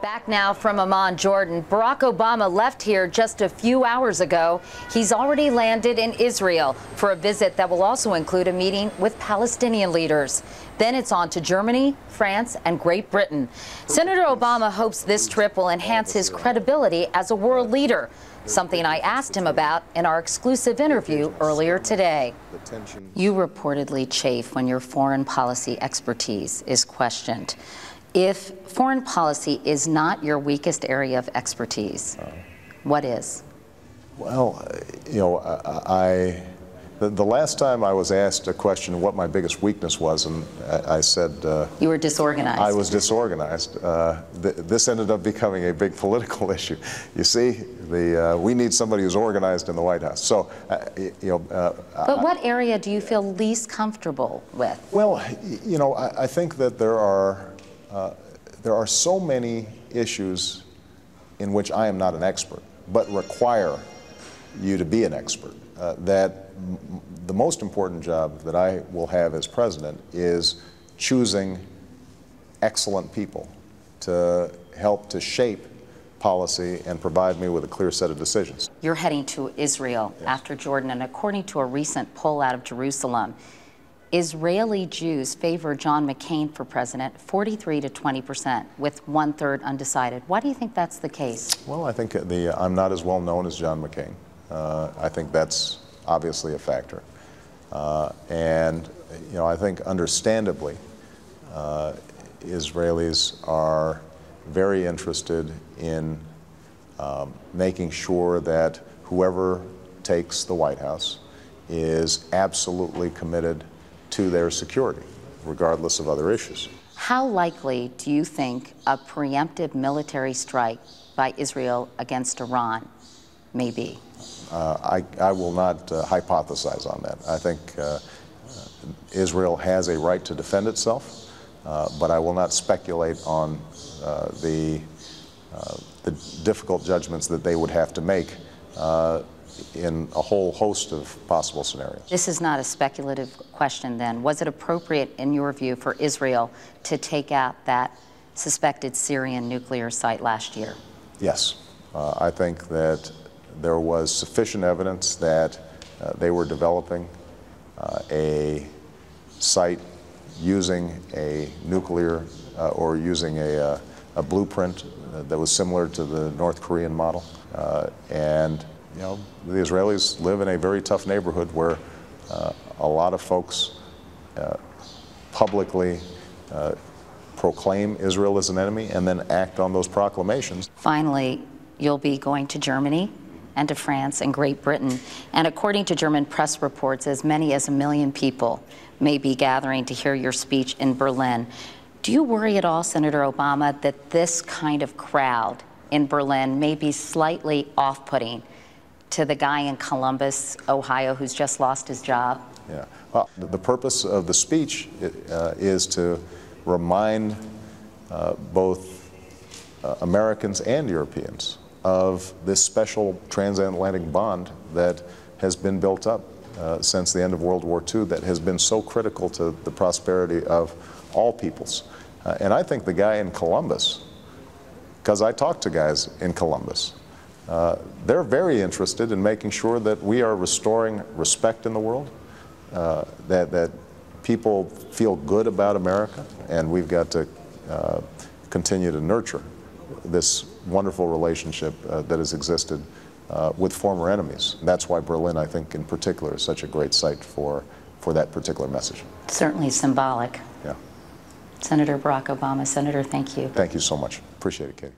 Back now from Amman, Jordan. Barack Obama left here just a few hours ago. He's already landed in Israel for a visit that will also include a meeting with Palestinian leaders. Then it's on to Germany, France, and Great Britain. Senator Obama hopes this trip will enhance his credibility as a world leader, something I asked him about in our exclusive interview earlier today. You reportedly chafe when your foreign policy expertise is questioned. If foreign policy is not your weakest area of expertise, what is? Well, you know, the last time I was asked a question what my biggest weakness was, and I said... you were disorganized. I was disorganized. This ended up becoming a big political issue. You see, we need somebody who's organized in the White House. So, you know... but what area do you feel least comfortable with? Well, you know, I think that there are so many issues in which I am not an expert, but require you to be an expert, that the most important job that I will have as president is choosing excellent people to help to shape policy and provide me with a clear set of decisions. You're heading to Israel after Jordan, and according to a recent poll out of Jerusalem, Israeli Jews favor John McCain for president 43% to 20%, with 1/3 undecided. Why do you think that's the case? Well, I think I'm not as well known as John McCain. I think that's obviously a factor. And, you know, I think understandably, Israelis are very interested in making sure that whoever takes the White House is absolutely committed to their security, regardless of other issues. How likely do you think a preemptive military strike by Israel against Iran may be? I will not hypothesize on that. I think Israel has a right to defend itself, but I will not speculate on the difficult judgments that they would have to make in a whole host of possible scenarios. This is not a speculative question then. Was it appropriate, in your view, for Israel to take out that suspected Syrian nuclear site last year? Yes. I think that there was sufficient evidence that they were developing a site using a nuclear or using a blueprint that was similar to the North Korean model. And you know, the Israelis live in a very tough neighborhood where a lot of folks publicly proclaim Israel as an enemy and then act on those proclamations. Finally, you'll be going to Germany and to France and Great Britain. And according to German press reports, as many as 1 million people may be gathering to hear your speech in Berlin. Do you worry at all, Senator Obama, that this kind of crowd in Berlin may be slightly off-putting to the guy in Columbus, Ohio, who's just lost his job? Yeah. Well, the purpose of the speech is to remind both Americans and Europeans of this special transatlantic bond that has been built up since the end of World War II, that has been so critical to the prosperity of all peoples. And I think the guy in Columbus, because I talked to guys in Columbus, they're very interested in making sure that we are restoring respect in the world, that people feel good about America, and we've got to continue to nurture this wonderful relationship that has existed with former enemies. That's why Berlin, I think, in particular, is such a great site for that particular message. Certainly symbolic. Yeah. Senator Barack Obama. Senator, thank you. Thank you so much. Appreciate it, Katie.